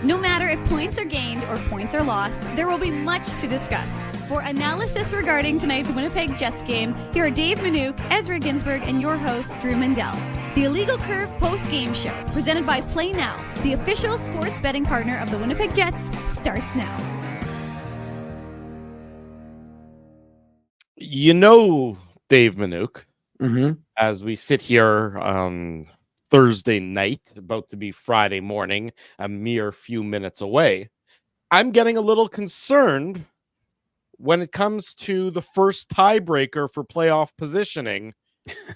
No matter if points are gained or points are lost, there will be much to discuss. For analysis regarding tonight's Winnipeg Jets game, here are Dave Manouk, Ezra Ginsburg, and your host, Drew Mandel. The Illegal Curve post-game show, presented by Play Now, the official sports betting partner of the Winnipeg Jets, starts now. You know, Dave Manouk, as we sit here on Thursday night, about to be Friday morning, a mere few minutes away, I'm getting a little concerned when it comes to the first tiebreaker for playoff positioning,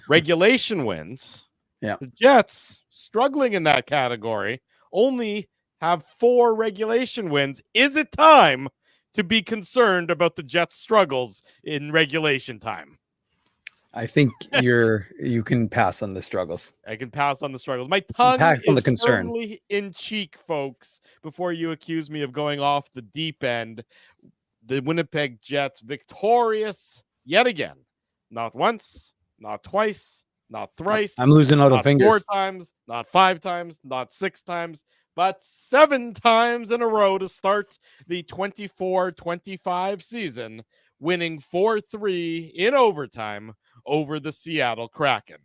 regulation wins. Yeah. The Jets, struggling in that category, only have 4 regulation wins. Is it time to be concerned about the Jets' struggles in regulation time? I think you can pass on the struggles. I can pass on the struggles. My tongue Pass on is the concern. firmly in cheek, folks, before you accuse me of going off the deep end. The Winnipeg Jets victorious yet again. Not once, not twice, not thrice. I'm losing out of not fingers. 4 times, not 5 times, not 6 times, but 7 times in a row to start the 24-25 season, winning 4-3 in overtime over the Seattle Kraken.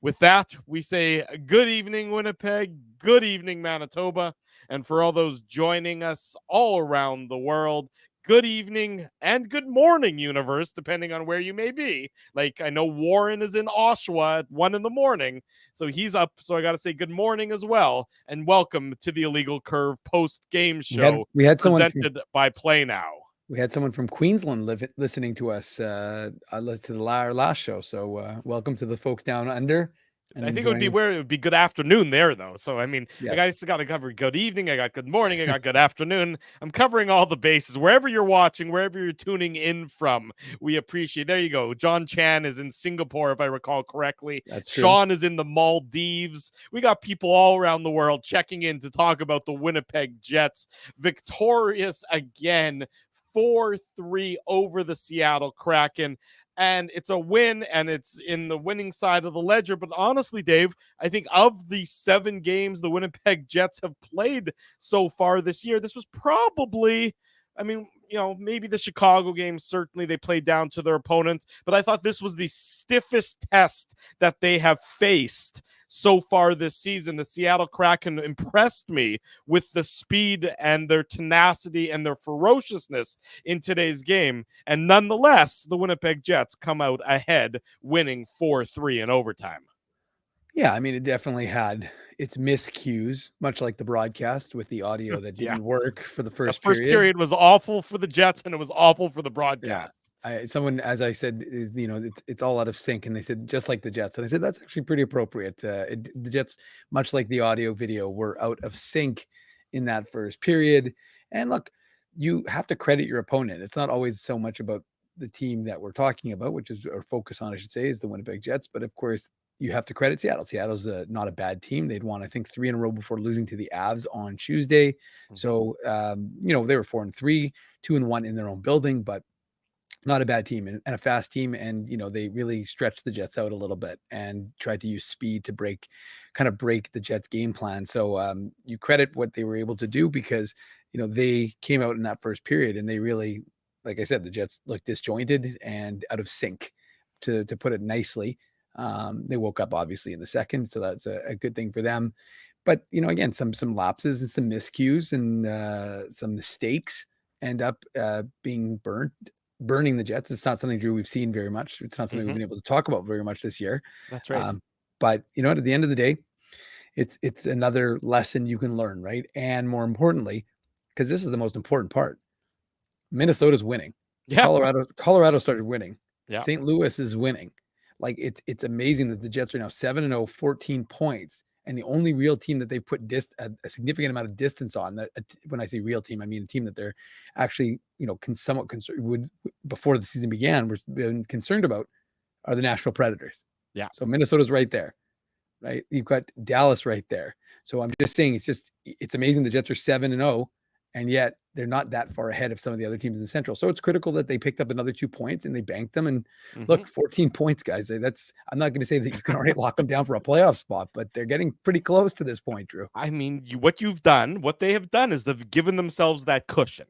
With that, we say good evening, Winnipeg, good evening, Manitoba, and for all those joining us all around the world, good evening and good morning, universe, depending on where you may be. Like, I know Warren is in Oshawa at 1 a.m, so he's up, so I got to say good morning as well, and welcome to the Illegal Curve post-game show we had someone presented by Play Now. We had someone from Queensland listening to us to our last show. So welcome to the folks down under. I think it would be good afternoon there, though. So, I mean, yes. I got to cover good evening. I got good morning. I got good afternoon. I'm covering all the bases. Wherever you're watching, wherever you're tuning in from, we appreciate. There you go. John Chan is in Singapore, if I recall correctly. That's true. Sean is in the Maldives. We got people all around the world checking in to talk about the Winnipeg Jets. Victorious again. 4-3 over the Seattle Kraken. And it's a win, and it's in the winning side of the ledger. But honestly, Dave, I think of the 7 games the Winnipeg Jets have played so far this year, this was probably, I mean, you know, maybe the Chicago game, certainly they played down to their opponent, but I thought this was the stiffest test that they have faced so far this season. The Seattle Kraken impressed me with the speed and their tenacity and their ferociousness in today's game. And nonetheless, the Winnipeg Jets come out ahead, winning 4-3 in overtime. Yeah, I mean, it definitely had its miscues, much like the broadcast with the audio that didn't work for the first period. The first period was awful for the Jets, and it was awful for the broadcast. Yeah. Someone, as I said, you know, it's all out of sync, and they said just like the Jets, and I said that's actually pretty appropriate. The Jets, much like the audio video, were out of sync in that first period. And look, you have to credit your opponent. It's not always so much about the team that we're talking about, which is our focus on, I should say, is the Winnipeg Jets. But of course, you have to credit Seattle. Seattle's not a bad team. They'd won, I think, 3 in a row before losing to the Avs on Tuesday. Mm-hmm. So, you know, they were 4-3, 2-1 in their own building, but not a bad team and a fast team. And, you know, they really stretched the Jets out a little bit and tried to use speed to break the Jets game plan. So you credit what they were able to do because, you know, they came out in that first period and they really, like I said, the Jets looked disjointed and out of sync, to put it nicely. They woke up obviously in the second, so that's a good thing for them. But, you know, again, some lapses and some miscues and some mistakes end up burning the Jets. It's not something, Drew, we've seen very much. It's not something we've been able to talk about very much this year. That's right. But, you know, at the end of the day, it's another lesson you can learn, right? And more importantly, because this is the most important part, Minnesota's winning. Yeah. Colorado started winning. Yeah. St. Louis is winning. Like it's amazing that the Jets are now 7-0, 14 points, and the only real team that they've put a significant amount of distance on. That when I say real team, I mean a team that they're actually, you know, somewhat concerned before the season began. We're been concerned about are the Nashville Predators. Yeah. So Minnesota's right there, right? You've got Dallas right there. So I'm just saying it's amazing the Jets are 7-0, and yet they're not that far ahead of some of the other teams in the Central. So it's critical that they picked up another 2 points and they banked them. And look, 14 points, guys. That's, I'm not going to say that you can already lock them down for a playoff spot, but they're getting pretty close to this point, Drew. I mean, what they have done is they've given themselves that cushion.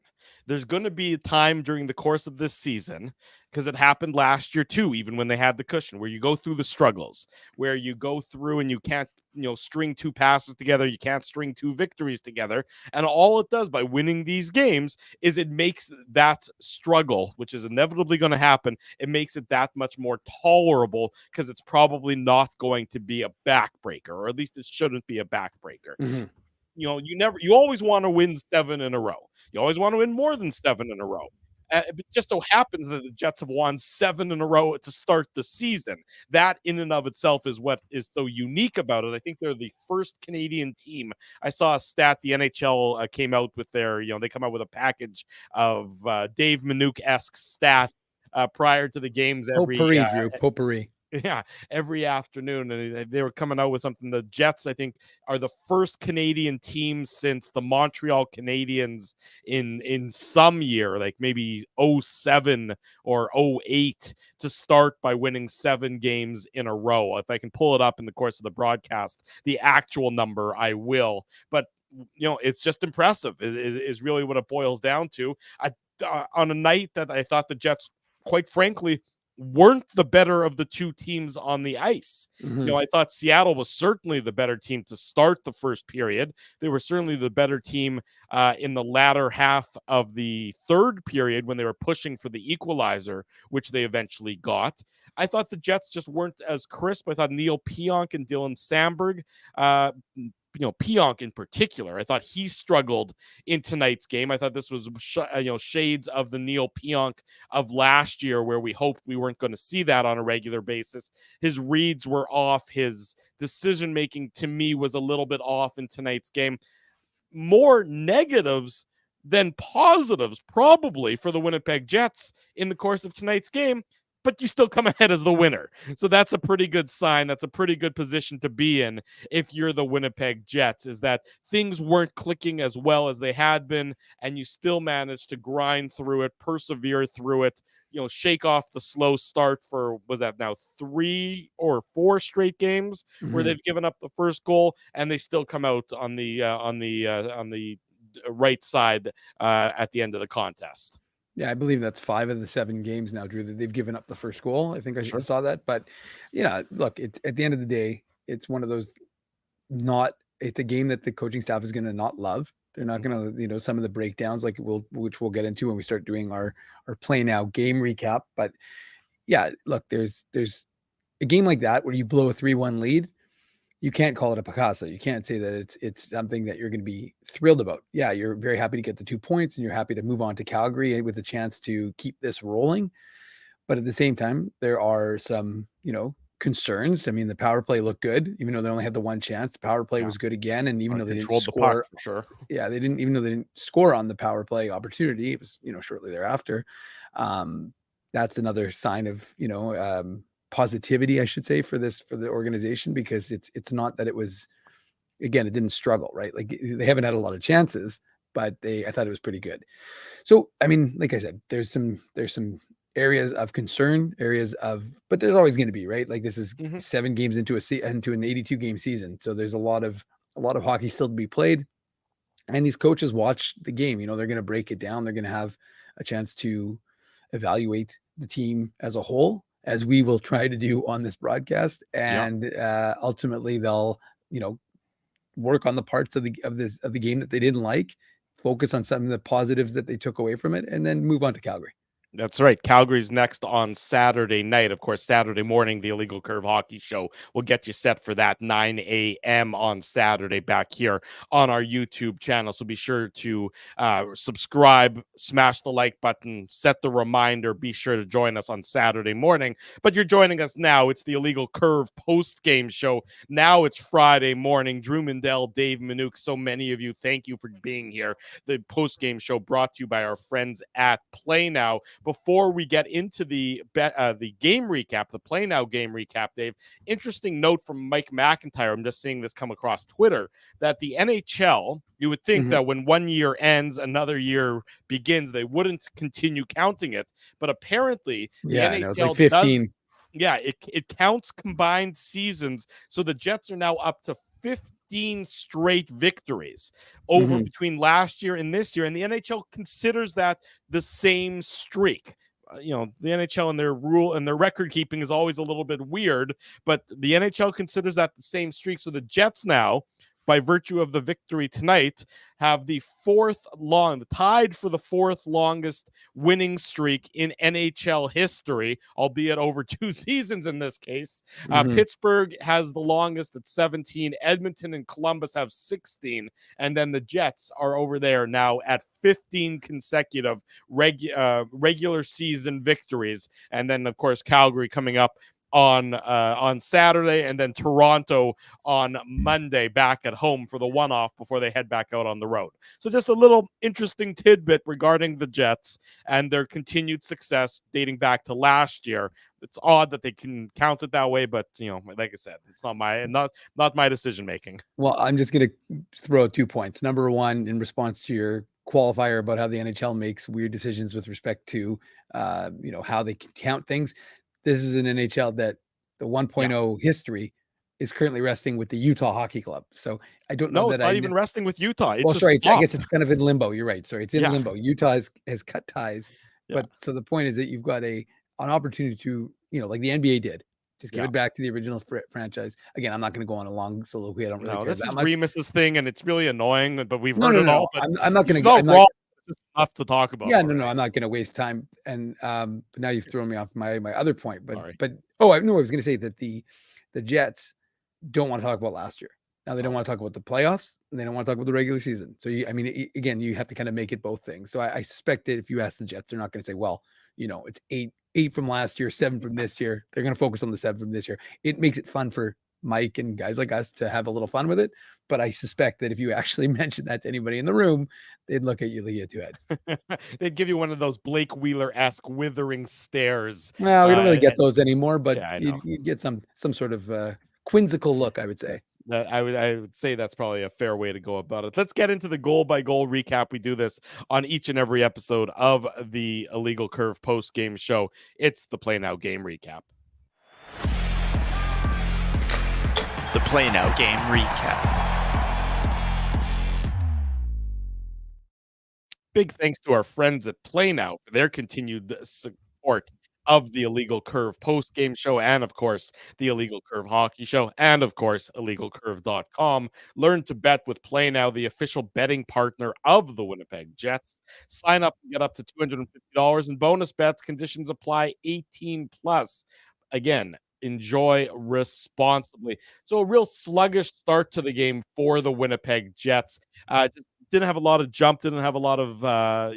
There's going to be a time during the course of this season, because it happened last year too, even when they had the cushion, where you go through the struggles, where you go through and you can't, string 2 passes together. You can't string 2 victories together. And all it does by winning these games is it makes that struggle, which is inevitably going to happen, it makes it that much more tolerable, because it's probably not going to be a backbreaker, or at least it shouldn't be a backbreaker. You always want to win 7 in a row. You always want to win more than 7 in a row. It just so happens that the Jets have won 7 in a row to start the season. That in and of itself is what is so unique about it. I think they're the first Canadian team. I saw a stat, the NHL came out with their, they come out with a package of Dave Minuk-esque stat prior to the games Potpourri. Yeah, every afternoon, and they were coming out with something. The Jets, I think, are the first Canadian team since the Montreal Canadiens in some year, like maybe 07 or 08, to start by winning 7 games in a row. If I can pull it up in the course of the broadcast, the actual number, I will. But it's just impressive. Is really what it boils down to. On a night that I thought the Jets, quite frankly, weren't the better of the 2 teams on the ice. I thought Seattle was certainly the better team to start the first period. They were certainly the better team in the latter half of the third period when they were pushing for the equalizer, which they eventually got. I thought the Jets just weren't as crisp. I thought Neil Pionk and Dylan Samberg, Pionk in particular, I thought he struggled in tonight's game. I thought this was, shades of the Neil Pionk of last year, where we hoped we weren't going to see that on a regular basis. His reads were off. His decision-making, to me, was a little bit off in tonight's game. More negatives than positives, probably, for the Winnipeg Jets in the course of tonight's game. But you still come ahead as the winner. So that's a pretty good sign. That's a pretty good position to be in if you're the Winnipeg Jets, is that things weren't clicking as well as they had been, and you still managed to grind through it, persevere through it, shake off the slow start for, was that now 3 or 4 straight games where they've given up the first goal, and they still come out on the right side at the end of the contest. Yeah, I believe that's 5 of the 7 games now, Drew, that they've given up the first goal. I think I saw that. But, look, it's at the end of the day, it's one of those it's a game that the coaching staff is going to not love. They're not going to, some of the breakdowns, which we'll get into when we start doing our play now game recap. But yeah, look, there's a game like that where you blow a 3-1 lead. You can't call it a Picasso. You can't say that it's something that you're going to be thrilled about. Yeah, you're very happy to get the 2 points and you're happy to move on to Calgary with a chance to keep this rolling. But at the same time, there are some, concerns. I mean, the power play looked good, even though they only had the 1 chance. The power play was good again, and even though they didn't score, for sure. Yeah, even though they didn't score on the power play opportunity, it was shortly thereafter. That's another sign of positivity, I should say, for the organization, because it's not that it was, again, it didn't struggle, right? Like, they haven't had a lot of chances, but I thought it was pretty good. So, I mean, like I said, there's some areas of concern, but there's always going to be, right? Like, this is 7 games into an 82 game season. So there's a lot of hockey still to be played. And these coaches watch the game, they're going to break it down. They're going to have a chance to evaluate the team as a whole, as we will try to do on this broadcast. And ultimately they'll, work on the parts of the game that they didn't like, focus on some of the positives that they took away from it, and then move on to Calgary. That's right. Calgary's next on Saturday night. Of course, Saturday morning, the Illegal Curve Hockey Show will get you set for that 9 a.m. on Saturday back here on our YouTube channel. So be sure to subscribe, smash the like button, set the reminder. Be sure to join us on Saturday morning. But you're joining us now. It's the Illegal Curve post-game show. Now it's Friday morning. Drew Mindell, Dave Minuk, so many of you, thank you for being here. The post-game show brought to you by our friends at Play Now. before we get into the game recap, the Play Now game recap, Dave, interesting note from Mike McIntyre. I'm just seeing this come across Twitter, that the NHL, you would think that when one year ends, another year begins, they wouldn't continue counting it. But apparently the NHL it's like 15. it counts combined seasons. So the Jets are now up to 15 straight victories over between last year and this year. And the NHL considers that the same streak. The NHL and their rule and their record keeping is always a little bit weird, but the NHL considers that the same streak. So the Jets now, by virtue of the victory tonight, have tied for the fourth longest winning streak in NHL history, albeit over 2 seasons in this case. Pittsburgh has the longest at 17. Edmonton and Columbus have 16. And then the Jets are over there now at 15 consecutive regular season victories. And then, of course, Calgary coming up on Saturday, and then Toronto on Monday back at home for the one-off before they head back out on the road. So just a little interesting tidbit regarding the Jets and their continued success dating back to last year. It's odd that they can count it that way, but like I said, it's not my decision making. Well, I'm just going to throw out 2 points. Number one, in response to your qualifier about how the NHL makes weird decisions with respect to how they can count things. This is an NHL that the 1.0 history is currently resting with the Utah Hockey Club. So I don't know that it's not even resting with Utah. I guess it's kind of in limbo. You're right. Sorry, it's in limbo. Utah has cut ties. But so the point is that you've got an opportunity to, like the NBA did, just give it back to the original franchise. Again, I'm not going to go on a long soliloquy. I don't really care this that is much. Remus's thing, and it's really annoying, but we've heard it all. I'm not going to. Just enough to talk about. Yeah, no, I'm not going to waste time. And but now you've thrown me off my other point. But Sorry. I was going to say that the Jets don't want to talk about last year. Now they don't want to talk about the playoffs, and they don't want to talk about the regular season. So again, you have to kind of make it both things. So I suspect that if you ask the Jets, they're not going to say, well, it's eight from last year, 7 from this year. They're going to focus on the 7 from this year. It makes it fun for Mike and guys like us to have a little fun with it. But I suspect that if you actually mention that to anybody in the room, they'd look at you like you had 2 heads. They'd give you one of those Blake Wheeler-esque withering stares. Well, we don't really get those anymore, but you get some sort of quinzical look, I would say. I would say that's probably a fair way to go about it. Let's get into the goal-by-goal recap. We do this on each and every episode of the Illegal Curve post-game show. It's the Play Now game recap. The Play Now game recap. Big thanks to our friends at Play Now for their continued support of the Illegal Curve post-game show, and of course the Illegal Curve hockey show, and of course illegalcurve.com. Learn to bet with Play Now, the official betting partner of the Winnipeg Jets. Sign up and get up to $250 in bonus bets. Conditions apply. 18 plus. Again, enjoy responsibly. So a real sluggish start to the game for the Winnipeg Jets. Just didn't have a lot of jump, didn't have a lot of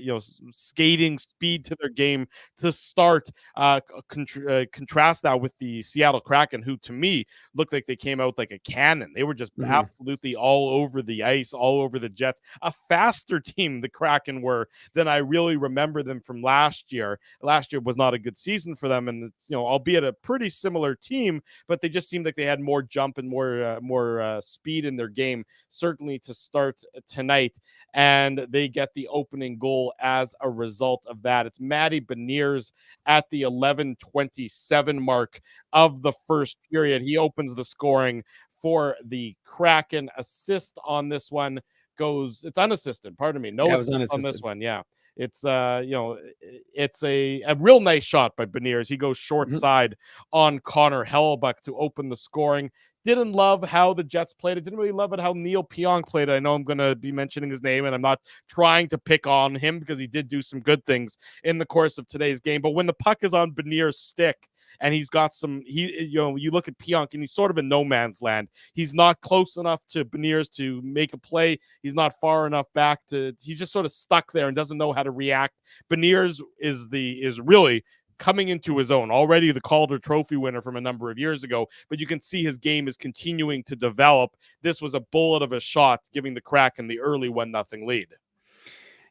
skating speed to their game to start. Contrast that with the Seattle Kraken, who to me looked like they came out like a cannon. They were just absolutely all over the ice, all over the Jets. A faster team the Kraken were than I really remember them from last year. Last year was not a good season for them, and albeit a pretty similar team, but they just seemed like they had more jump and more speed in their game, certainly to start tonight. And they get the opening goal as a result of that. It's Matty Beniers at the 11:27 mark of the first period. He opens the scoring for the Kraken. Assist on this one it's unassisted. Pardon me. No assist on this one. Yeah. It's it's a real nice shot by Beniers. He goes short side on Connor Hellebuyck to open the scoring. Didn't love how the Jets played it. Didn't really love it how Neil Pionk played it. I know I'm going to be mentioning his name, and I'm not trying to pick on him because he did do some good things in the course of today's game. But when the puck is on Beniers' stick and he's got you look at Pionk and he's sort of in no man's land. He's not close enough to Beniers to make a play. He's not far enough back he's just sort of stuck there and doesn't know how to react. Beniers is really coming into his own, already the Calder Trophy winner from a number of years ago, but you can see his game is continuing to develop. This was a bullet of a shot, giving the Kraken the early 1-0 lead.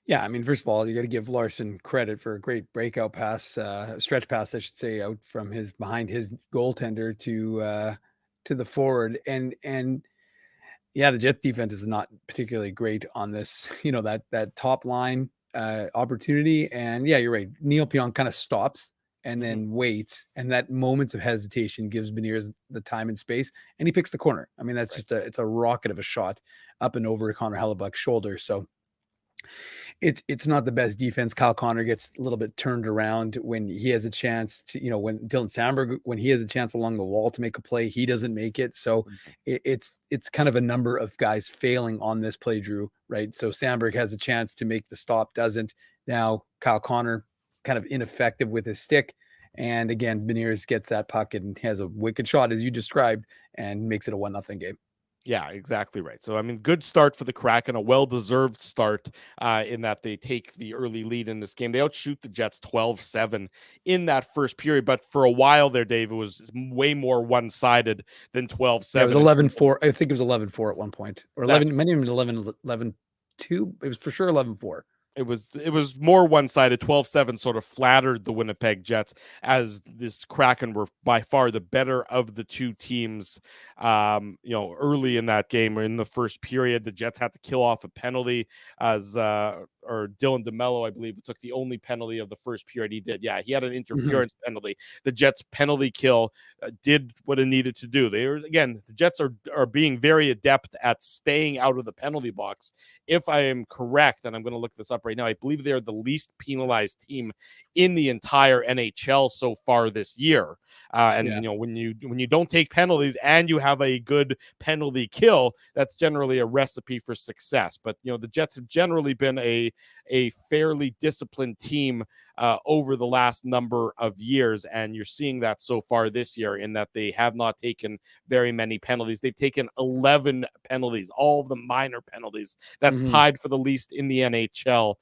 Yeah, I mean, first of all, you got to give Larson credit for a great breakout pass, stretch pass, I should say, out from behind his goaltender to the forward, and yeah, the Jets defense is not particularly great on this, that top line opportunity, and yeah, you're right. Neil Pionk kind of stops and then waits, and that moments of hesitation gives Beniers the time and space, and he picks the corner. I mean, that's just it's a rocket of a shot up and over Connor Hellebuck's shoulder, so. It's not the best defense. Kyle Connor gets a little bit turned around when he has a chance to, when Dylan Sandberg, when he has a chance along the wall to make a play, he doesn't make it. So it's kind of a number of guys failing on this play, Drew, right? So Sandberg has a chance to make the stop, doesn't. Now Kyle Connor kind of ineffective with his stick. And again, Beniers gets that puck and has a wicked shot, as you described, and makes it a 1-0 game. Yeah, exactly right. So, I mean, good start for the Kraken, a well-deserved start in that they take the early lead in this game. They outshoot the Jets 12-7 in that first period, but for a while there, Dave, it was way more one-sided than 12-7. Yeah, it was 11-4. I think it was 11-4 at one point, or 11, maybe even 11-2. It was for sure 11-4. It was more one-sided. 12-7 sort of flattered the Winnipeg Jets, as this Kraken were by far the better of the two teams. Early in that game, or in the first period, the Jets had to kill off a penalty as or Dylan DeMello, I believe, took the only penalty of the first period. He did. Yeah, he had an interference penalty. The Jets penalty kill did what it needed to do. The Jets are being very adept at staying out of the penalty box. If I am correct, and I'm going to look this up right now, I believe they're the least penalized team in the entire NHL so far this year. When you don't take penalties and you have a good penalty kill, that's generally a recipe for success. But the Jets have generally been a fairly disciplined team over the last number of years, and you're seeing that so far this year in that they have not taken very many penalties. They've taken 11 penalties, all of the minor penalties. That's tied for the least in the NHL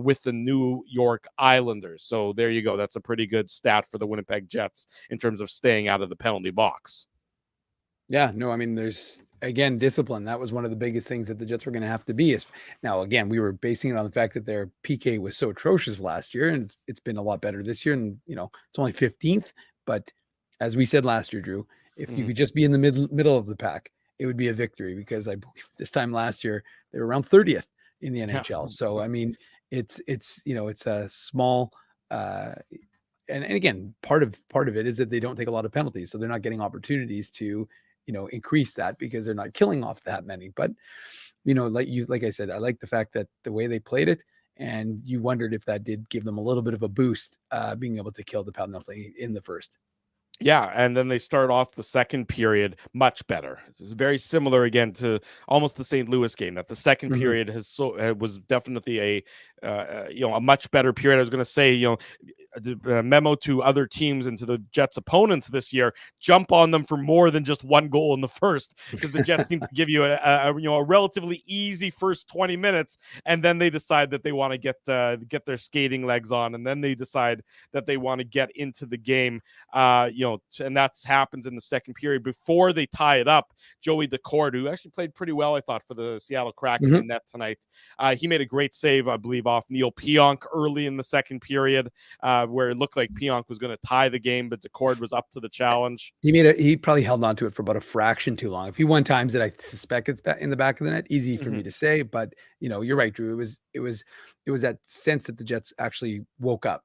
with the New York Islanders. So there you go. That's a pretty good stat for the Winnipeg Jets in terms of staying out of the penalty box. Yeah, no, I mean, there's, again, discipline. That was one of the biggest things that the Jets were going to have to be. Now, again, we were basing it on the fact that their PK was so atrocious last year, and it's been a lot better this year. And, it's only 15th. But as we said last year, Drew, if you could just be in the middle of the pack, it would be a victory, because I believe this time last year, they were around 30th in the NHL. Yeah. So, I mean, it's a small, and again, part of it is that they don't take a lot of penalties. So they're not getting opportunities to, increase that, because they're not killing off that many. But, like I said, I like the fact that the way they played it, and you wondered if that did give them a little bit of a boost, being able to kill the penalty in the first. Yeah, and then they start off the second period much better. It's very similar again to almost the St. Louis game. That the second period was definitely a much better period. I was going to say, a memo to other teams and to the Jets opponents this year: jump on them for more than just one goal in the first, because the Jets seem to give you a relatively easy first 20 minutes, and then they decide that they want to get their skating legs on, and then they decide that they want to get into the game. And that happens in the second period. Before they tie it up, Joey Decord, who actually played pretty well, I thought, for the Seattle Kraken in net tonight, he made a great save, I believe, off Neil Pionk early in the second period, where it looked like Pionk was going to tie the game, but Decord was up to the challenge. He probably held on to it for about a fraction too long. A few one-times that I suspect it's in the back of the net. Easy for me to say, but you're right, Drew. It was that sense that the Jets actually woke up.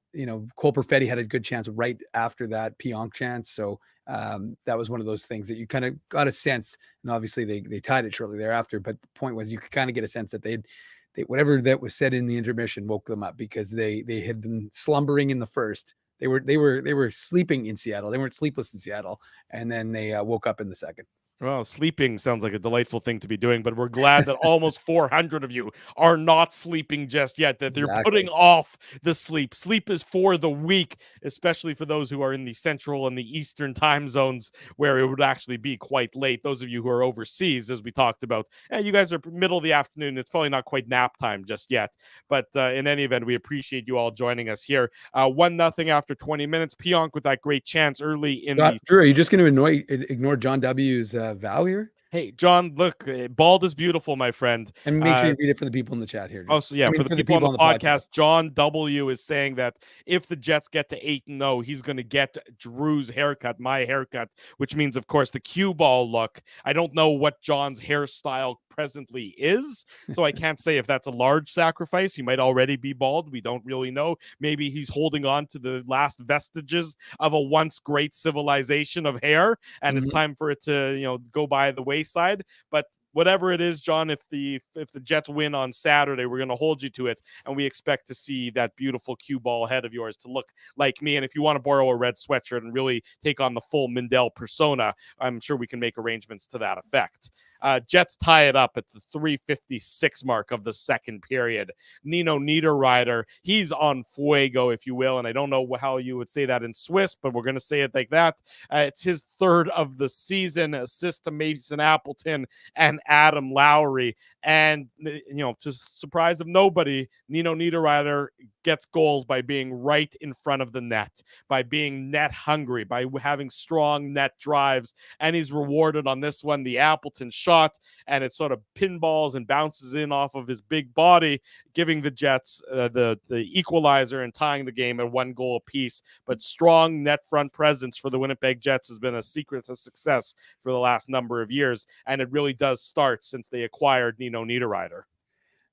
Cole Perfetti had a good chance right after that Pionk chance. So that was one of those things that you kind of got a sense, and obviously they tied it shortly thereafter. But the point was, you could kind of get a sense that they whatever that was said in the intermission woke them up, because they had been slumbering in the first. They were sleeping in Seattle. They weren't sleepless in Seattle, and then they woke up in the second. Well, sleeping sounds like a delightful thing to be doing, but we're glad that almost 400 of you are not sleeping just yet, that they're putting off the sleep. Sleep is for the weak, especially for those who are in the central and the eastern time zones, where it would actually be quite late. Those of you who are overseas, as we talked about, you guys are middle of the afternoon. It's probably not quite nap time just yet. But in any event, we appreciate you all joining us here. 1-0 after 20 minutes. Pionk with that great chance early in Drew, are you just going to ignore John W.'s value here? Hey, John, look, bald is beautiful, my friend. And make sure you read it for the people in the chat here. Oh, so yeah, for the people on the podcast, John W is saying that if the Jets get to 8-0, he's going to get Drew's haircut, my haircut, which means, of course, the cue ball look. I don't know what John's hairstyle presently is, so I can't say if that's a large sacrifice. He might already be bald. We don't really know. Maybe he's holding on to the last vestiges of a once great civilization of hair, and it's time for it to, go by the wayside. But whatever it is, John, if the Jets win on Saturday, we're going to hold you to it, and we expect to see that beautiful cue ball head of yours to look like me. And if you want to borrow a red sweatshirt and really take on the full Mindell persona, I'm sure we can make arrangements to that effect. Jets tie it up at the 3:56 mark of the second period. Nino Niederreiter, he's on fuego, if you will, and I don't know how you would say that in Swiss, but we're going to say it like that. It's his third of the season, assist to Mason Appleton and Adam Lowry. And, to surprise of nobody, Nino Niederreiter gets goals by being right in front of the net, by being net hungry, by having strong net drives. And he's rewarded on this one, the Appleton shot, and it sort of pinballs and bounces in off of his big body, giving the Jets the equalizer and tying the game at 1 goal apiece. But strong net front presence for the Winnipeg Jets has been a secret to success for the last number of years, and it really does start since they acquired Nino Niederreiter.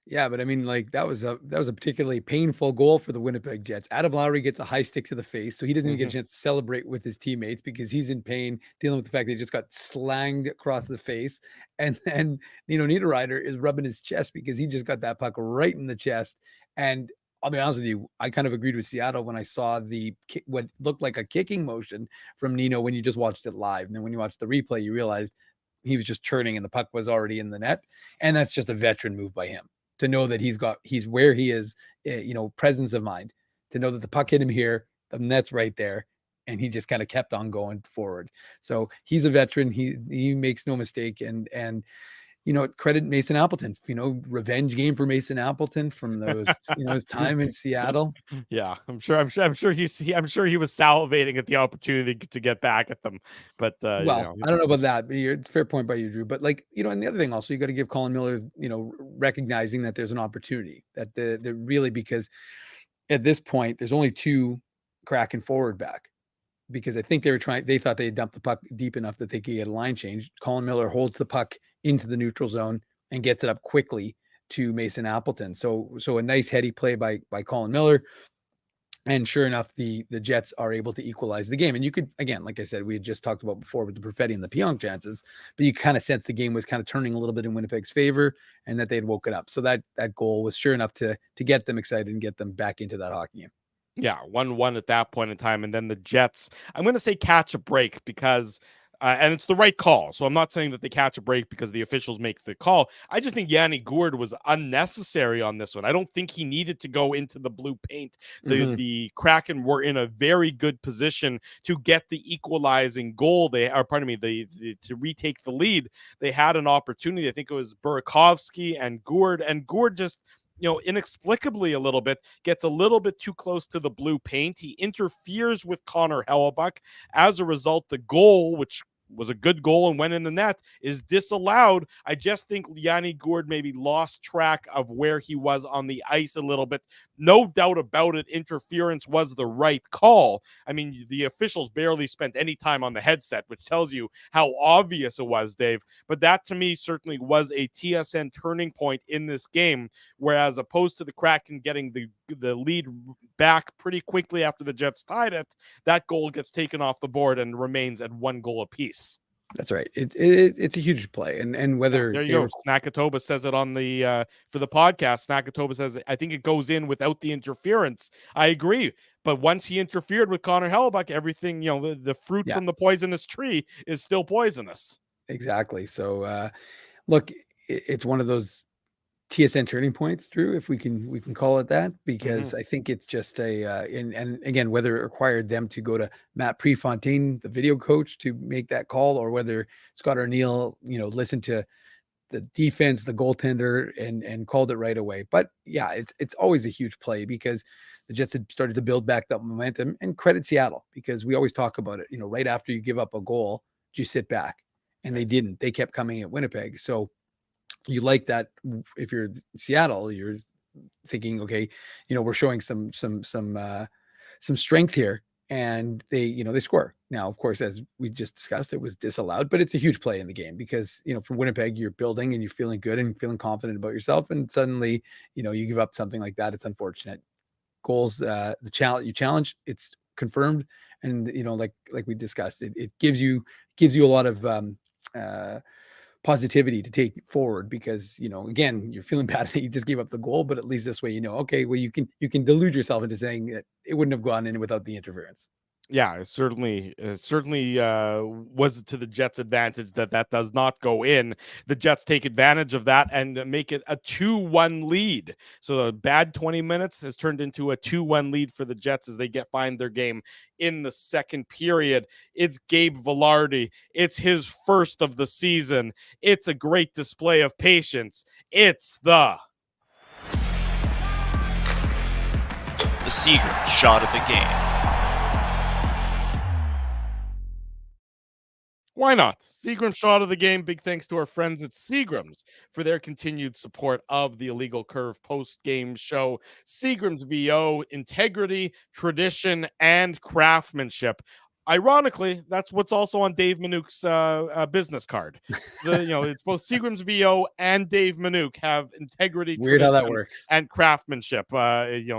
Yeah, but I mean, like that was a particularly painful goal for the Winnipeg Jets. Adam Lowry gets a high stick to the face, so he doesn't even get a chance to celebrate with his teammates because he's in pain, dealing with the fact that he just got slanged across the face. And then Nino Niederreiter is rubbing his chest because he just got that puck right in the chest. And I'll be honest with you, I kind of agreed with Seattle when I saw what looked like a kicking motion from Nino when you just watched it live. And then when you watched the replay, you realized he was just turning and the puck was already in the net. And that's just a veteran move by him, to know that he's where he is, presence of mind, to know that the puck hit him here, the net's right there, and he just kind of kept on going forward. So he's a veteran. He makes no mistake. And credit Mason Appleton, revenge game for Mason Appleton from those, his time in Seattle. Yeah, I'm sure he was salivating at the opportunity to get back at them. But I don't know about that. But it's a fair point by you, Drew. But and the other thing also, you got to give Colin Miller, recognizing that there's an opportunity that the really, because at this point there's only 2 Kraken forward back, because I think they thought they had dumped the puck deep enough that they could get a line change. Colin Miller holds the puck into the neutral zone and gets it up quickly to Mason Appleton. So a nice heady play by Colin Miller. And sure enough, the Jets are able to equalize the game. And you could, again, like I said, we had just talked about before with the Perfetti and the Pionk chances, but you kind of sense the game was kind of turning a little bit in Winnipeg's favor and that they'd woken up. So that goal was sure enough to get them excited and get them back into that hockey game. Yeah, 1-1 at that point in time. And then the Jets, I'm going to say catch a break because, and it's the right call. So I'm not saying that they catch a break because the officials make the call. I just think Yanni Gourde was unnecessary on this one. I don't think he needed to go into the blue paint. The Kraken were in a very good position to get the equalizing goal. To retake the lead. They had an opportunity. I think it was Burakovsky and Gourde just, inexplicably a little bit, gets a little bit too close to the blue paint. He interferes with Connor Hellebuck. As a result, the goal, which was a good goal and went in the net, is disallowed. I just think Yanni Gourde maybe lost track of where he was on the ice a little bit. No doubt about it, interference was the right call. I mean, the officials barely spent any time on the headset, which tells you how obvious it was, Dave. But that, to me, certainly was a TSN turning point in this game, whereas opposed to the Kraken getting the lead back pretty quickly after the Jets tied it, that goal gets taken off the board and remains at 1 goal apiece. That's right. It's a huge play, and whether there you go. Snackatoba says it on the for the podcast. Snackatoba says, I think it goes in without the interference. I agree, but once he interfered with Connor Hellebuck, everything, the fruit from the poisonous tree is still poisonous. Exactly. So, look, it's one of those TSN turning points, Drew, if we can call it that, because I think it's just and again, whether it required them to go to Matt Prefontaine, the video coach, to make that call, or whether Scott O'Neill, listened to the defense, the goaltender, and called it right away. But yeah, it's always a huge play because the Jets had started to build back that momentum, and credit Seattle, because we always talk about it, right after you give up a goal, you sit back. and they didn't. They kept coming at Winnipeg. So you like that. If you're Seattle, you're thinking, okay, we're showing some strength here, and they score. Now, of course, as we just discussed, it was disallowed, but it's a huge play in the game because, from Winnipeg, you're building and you're feeling good and feeling confident about yourself. And suddenly, you give up something like that. It's unfortunate. Goals, the challenge, it's confirmed. And, like we discussed, it gives you a lot of, positivity to take forward because, again, you're feeling bad that you just gave up the goal, but at least this way, okay, well, you can delude yourself into saying that it wouldn't have gone in without the interference. Yeah, it certainly was to the Jets' advantage that does not go in. The Jets take advantage of that and make it a 2-1 lead. So the bad 20 minutes has turned into a 2-1 lead for the Jets as they find their game in the second period. It's Gabe Vilardi. It's his first of the season. It's a great display of patience. It's the Seagram shot of the game. Why not? Seagram's shot of the game. Big thanks to our friends at Seagram's for their continued support of the Illegal Curve post-game show. Seagram's VO, integrity, tradition, and craftsmanship. Ironically, that's what's also on Dave Manouk's business card. It's both Seagram's VO and Dave Manouk have integrity, weird how that works, and craftsmanship,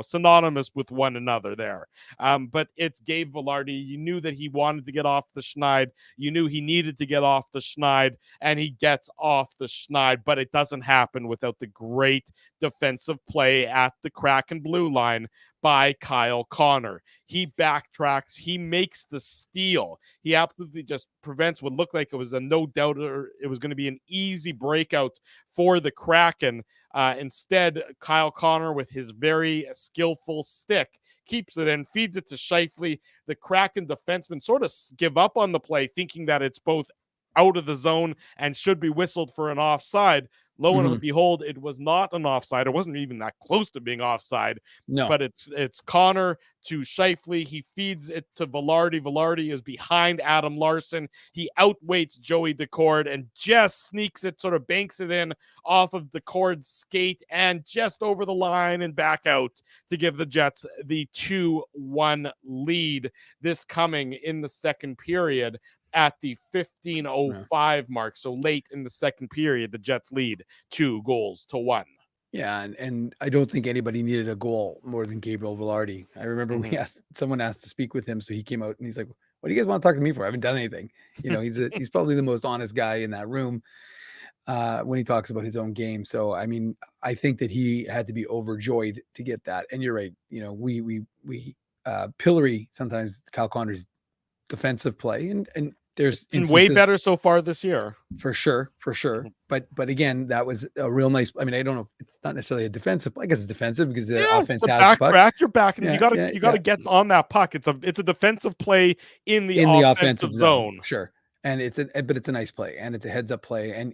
synonymous with one another there. But it's Gabe Vilardi. You knew that he wanted to get off the schneid. You knew he needed to get off the schneid, and he gets off the schneid, but it doesn't happen without the great defensive play at the Kraken blue line by Kyle Connor. He backtracks. He makes the steal. He absolutely just prevents what looked like it was a no-doubter. It was going to be an easy breakout for the Kraken. Instead, Kyle Connor, with his very skillful stick, keeps it in, feeds it to Scheifele. The Kraken defensemen sort of give up on the play, thinking that it's both out of the zone and should be whistled for an offside. Lo and behold, it was not an offside. It wasn't even that close to being offside. No. But it's Connor to Scheifele. He feeds it to Vilardi. Vilardi is behind Adam Larson. He outweights Joey Decord and just sneaks it, sort of banks it in off of Decord's skate and just over the line and back out to give the Jets the 2-1 lead. This coming in the second period at the 15:05 mark. So late in the second period, the Jets lead 2-1. Yeah, and I don't think anybody needed a goal more than Gabriel Vilardi. I remember someone asked to speak with him, so he came out and he's like, "What do you guys want to talk to me for? I haven't done anything." He's probably the most honest guy in that room when he talks about his own game. So I mean, I think that he had to be overjoyed to get that. And you're right. We pillory sometimes Kyle Connor's defensive play, and there's way better so far this year, for sure. But again, that was a real nice. I mean, I don't know. It's not necessarily a defensive. I guess it's defensive because the offense has the puck. You're back, and you got to get on that puck. It's a defensive play in the offensive zone. Sure, and but it's a nice play, and it's a heads up play. And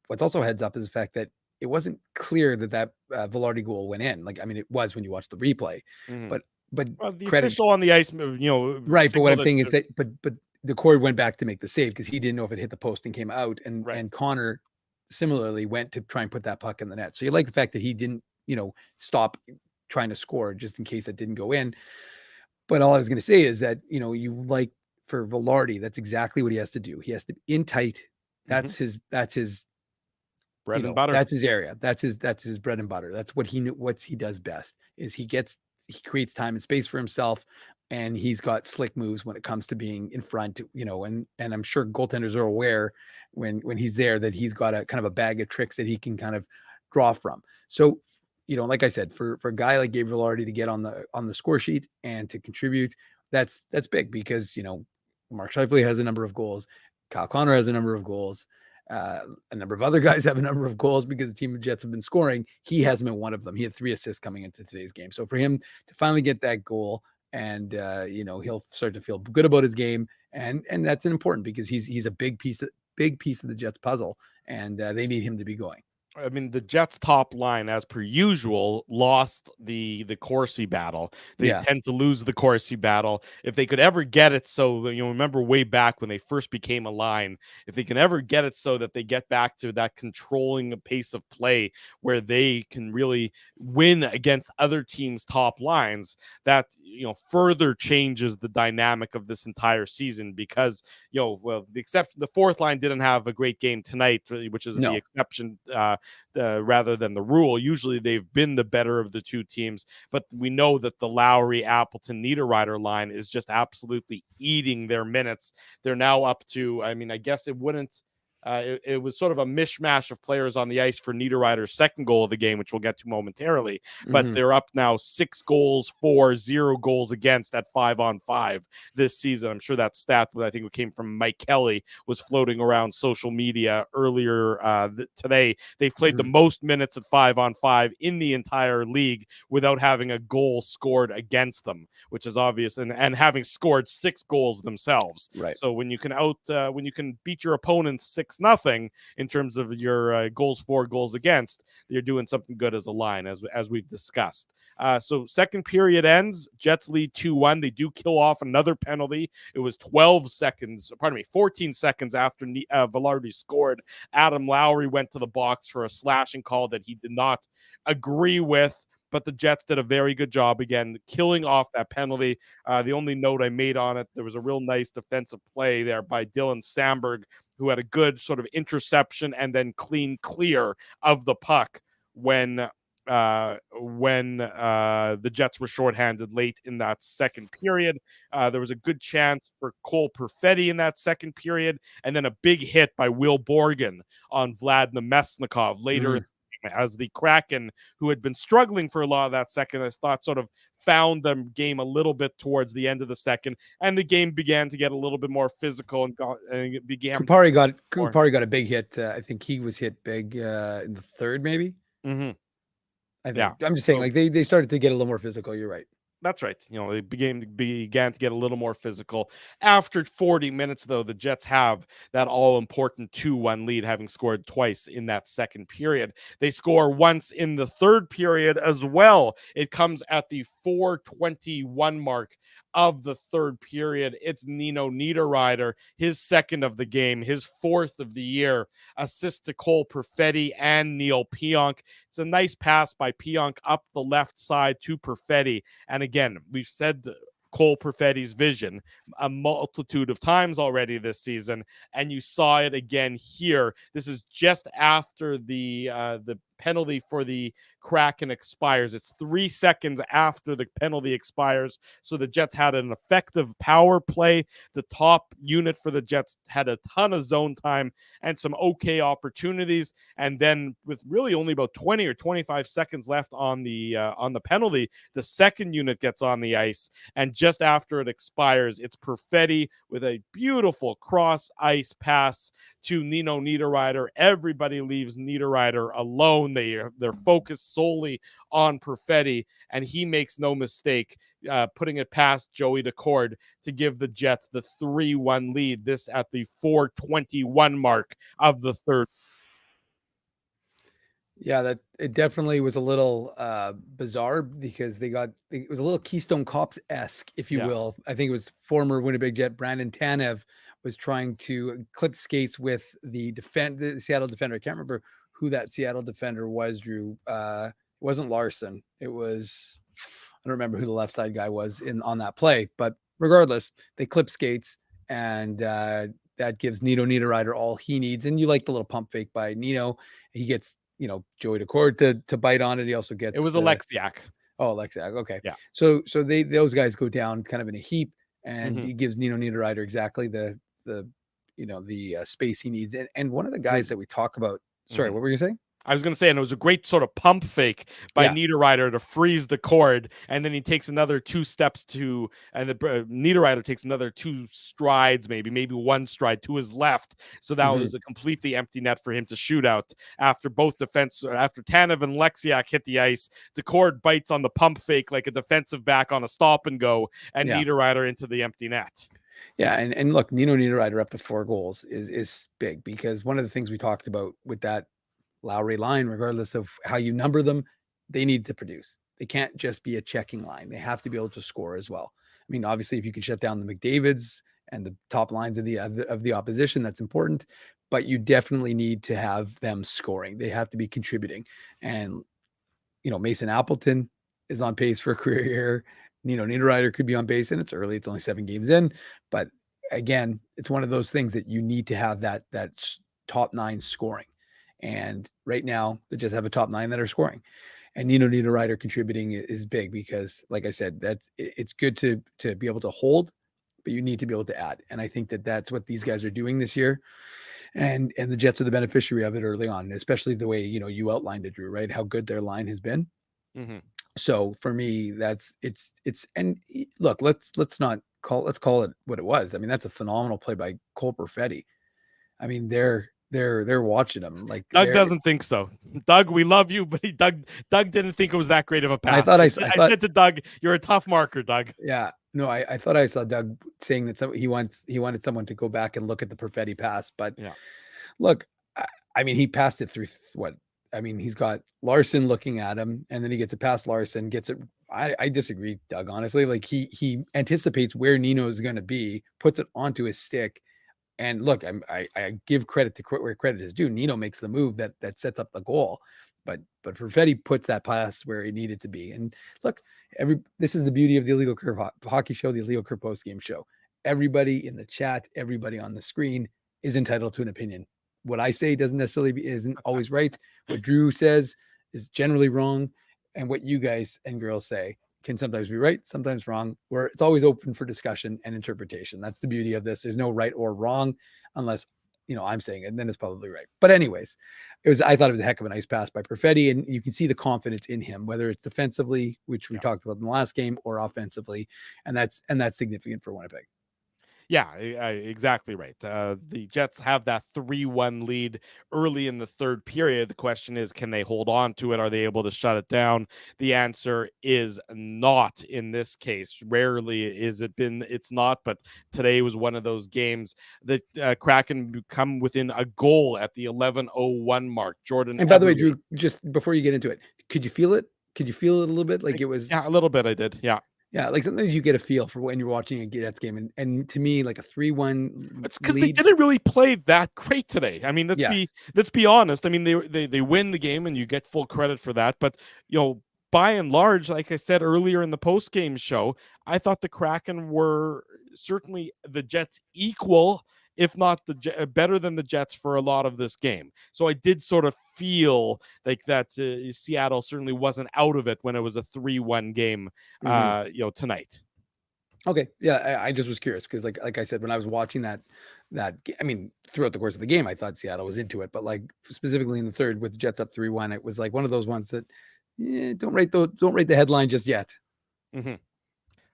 what's also heads up is the fact that it wasn't clear that Vilardi goal went in. Like, I mean, it was when you watch the replay, but the official on the ice, right. But what I'm saying is that, but the cord went back to make the save because he didn't know if it hit the post and came out. And Connor similarly went to try and put that puck in the net. So you like the fact that he didn't, stop trying to score just in case it didn't go in. But all I was going to say is that, you like for Vilardi, that's exactly what he has to do. He has to be in tight. That's his bread and butter. That's his area. That's his bread and butter. That's what he does best is he creates time and space for himself, and he's got slick moves when it comes to being in front, and I'm sure goaltenders are aware when he's there that he's got a kind of a bag of tricks that he can kind of draw from. So, like I said, for a guy like Gabe Vilardi to get on the score sheet and to contribute, that's big because, Mark Scheifele has a number of goals. Kyle Connor has a number of goals. A number of other guys have a number of goals because the team of Jets have been scoring. He hasn't been one of them. He had 3 assists coming into today's game. So for him to finally get that goal and, he'll start to feel good about his game. And that's important because he's a big piece of the Jets puzzle, and they need him to be going. I mean, the Jets' top line, as per usual, lost the Corsi battle. They Yeah. tend to lose the Corsi battle. If they could ever get it so, remember way back when they first became a line, if they can ever get it so that they get back to that controlling pace of play where they can really win against other teams' top lines, that further changes the dynamic of this entire season. Because the fourth line didn't have a great game tonight, which is the No. exception. Rather than the rule. Usually they've been the better of the two teams, but we know that the Lowry, Appleton, Niederreiter line is just absolutely eating their minutes. They're now up to, I mean, I guess it wouldn't, it was sort of a mishmash of players on the ice for Niederreiter's second goal of the game, which we'll get to momentarily. But they're up now 6 goals for, 0 goals against at 5-on-5 this season. I'm sure that stat, I think it came from Mike Kelly, was floating around social media earlier today. They've played the most minutes at 5-on-5 in the entire league without having a goal scored against them, which is obvious, and having scored 6 goals themselves. Right. So when you can beat your opponent 6-0 in terms of your goals for, goals against, you're doing something good as a line, as we've discussed. So second period ends, Jets lead 2-1. They do kill off another penalty. It was 14 seconds after Velarde scored. Adam Lowry went to the box for a slashing call that he did not agree with, but the Jets did a very good job again killing off that penalty. The only note I made on it, there was a real nice defensive play there by Dylan Samberg, who had a good sort of interception and then clean clear of the puck when the Jets were shorthanded late in that second period. There was a good chance for Cole Perfetti in that second period, and then a big hit by Will Borgen on Vlad Nemesnikov later as the Kraken, who had been struggling for a lot of that second, I thought sort of found the game a little bit towards the end of the second, and the game began to get a little bit more physical and began. Kupari got a big hit. I think he was hit big in the third, maybe. Mm-hmm. I think. Yeah. I'm just saying, like they started to get a little more physical. You're right. That's right. They began to get a little more physical. After 40 minutes, though, the Jets have that all-important 2-1 lead, having scored twice in that second period. They score once in the third period as well. It comes at the 4:21 mark of the third period. It's Nino Niederreiter, his second of the game, his fourth of the year, assist to Cole Perfetti and Neil Pionk. It's a nice pass by Pionk up the left side to Perfetti. And again, we've said Cole Perfetti's vision a multitude of times already this season, and you saw it again here. This is just after the penalty for the Kraken expires. It's 3 seconds after the penalty expires. So the Jets had an effective power play. The top unit for the Jets had a ton of zone time and some okay opportunities. And then with really only about 20 or 25 seconds left on the penalty, the second unit gets on the ice. And just after it expires, it's Perfetti with a beautiful cross ice pass to Nino Niederreiter. Everybody leaves Niederreiter alone. They're focused solely on Perfetti, and he makes no mistake putting it past Joey Decord to give the Jets the 3-1 lead. This at the 4:21 mark of the third. Yeah, that it definitely was a little bizarre because it was a little Keystone Cops-esque, if you will. I think it was former Winnipeg Jet Brandon Tanev was trying to clip skates with the Seattle defender. I can't remember who that Seattle defender was, Drew. It wasn't Larson. It was, I don't remember who the left side guy was on that play, but regardless, they clip skates, and that gives Nino Niederreiter all he needs. And you like the little pump fake by Nino. He gets, Joey Decord to bite on it. He also gets, it was Alexiak. Oh, Alexiak. Okay. Yeah. So those guys go down kind of in a heap, and he gives Nino Niederreiter exactly the space he needs. And one of the guys that we talk about, sorry, what were you saying? I was going to say, and it was a great sort of pump fake by Niederreiter to freeze the cord, and then he takes another 2 steps and the Niederreiter takes another 2 strides, maybe 1 stride to his left. So that was a completely empty net for him to shoot out. After after Tanev and Alexiak hit the ice, the cord bites on the pump fake like a defensive back on a stop and go, and Niederreiter into the empty net. Yeah, and look, Nino Niederreiter up to 4 goals is big, because one of the things we talked about with that Lowry line, regardless of how you number them, they need to produce. They can't just be a checking line. They have to be able to score as well. I mean, obviously, if you can shut down the McDavids and the top lines of the opposition, that's important. But you definitely need to have them scoring. They have to be contributing. And Mason Appleton is on pace for a career year. Niederreiter could be on base, and it's early. It's only 7 games in. But again, it's one of those things that you need to have that top 9 scoring. And right now, they just have a top 9 that are scoring. And Niederreiter contributing is big because, like I said, it's good to be able to hold, but you need to be able to add. And I think that's what these guys are doing this year. And the Jets are the beneficiary of it early on, especially the way, you outlined it, Drew, right? How good their line has been. Mm-hmm. So for me, and look, let's call it what it was. I mean, that's a phenomenal play by Cole Perfetti. I mean, they're watching him. Like Doug doesn't think so. Doug, we love you, but Doug didn't think it was that great of a pass. I said to Doug, "You're a tough marker, Doug." Yeah, no, I thought I saw Doug saying that he wanted someone to go back and look at the Perfetti pass. But yeah, look, I mean, he passed it through what? I mean, he's got Larson looking at him, and then he gets it past Larson, gets it. I disagree, Doug. Honestly, like he anticipates where Nino is going to be, puts it onto his stick. And look, I give credit to where credit is due. Nino makes the move that sets up the goal, but Perfetti puts that pass where it needed to be. And look, this is the beauty of the Illegal Curve Hockey Show, the Illegal Curve Post Game Show. Everybody in the chat, everybody on the screen is entitled to an opinion. What I say isn't always right. What Drew says is generally wrong, and what you guys and girls say can sometimes be right, sometimes wrong, where it's always open for discussion and interpretation. That's the beauty of this. There's no right or wrong unless, I'm saying it, and then it's probably right. But anyways, I thought it was a heck of a nice pass by Perfetti, and you can see the confidence in him, whether it's defensively, which we talked about in the last game, or offensively. And that's significant for Winnipeg. Yeah, exactly right. The Jets have that 3-1 lead early in the third period. The question is, can they hold on to it? Are they able to shut it down? The answer is not in this case. Rarely it's not, but today was one of those games that Kraken come within a goal at the 11:01 mark. Jordan. And by the way, Drew, just before you get into it, could you feel it? Could you feel it a little bit? Like it was? Yeah, a little bit I did, yeah. Yeah, like sometimes you get a feel for when you're watching a Jets game, and to me, like a 3-1. It's because they didn't really play that great today. I mean, let's be honest. I mean, they win the game, and you get full credit for that. But by and large, like I said earlier in the post game show, I thought the Kraken were certainly the Jets' equal, if not better than the Jets for a lot of this game. So I did sort of feel like that Seattle certainly wasn't out of it when it was a 3-1 game, tonight. Okay. Yeah. I just was curious because like I said, when I was watching that, I mean, throughout the course of the game, I thought Seattle was into it, but like specifically in the third with the Jets up 3-1, it was like one of those ones that don't rate the headline just yet. Mm-hmm.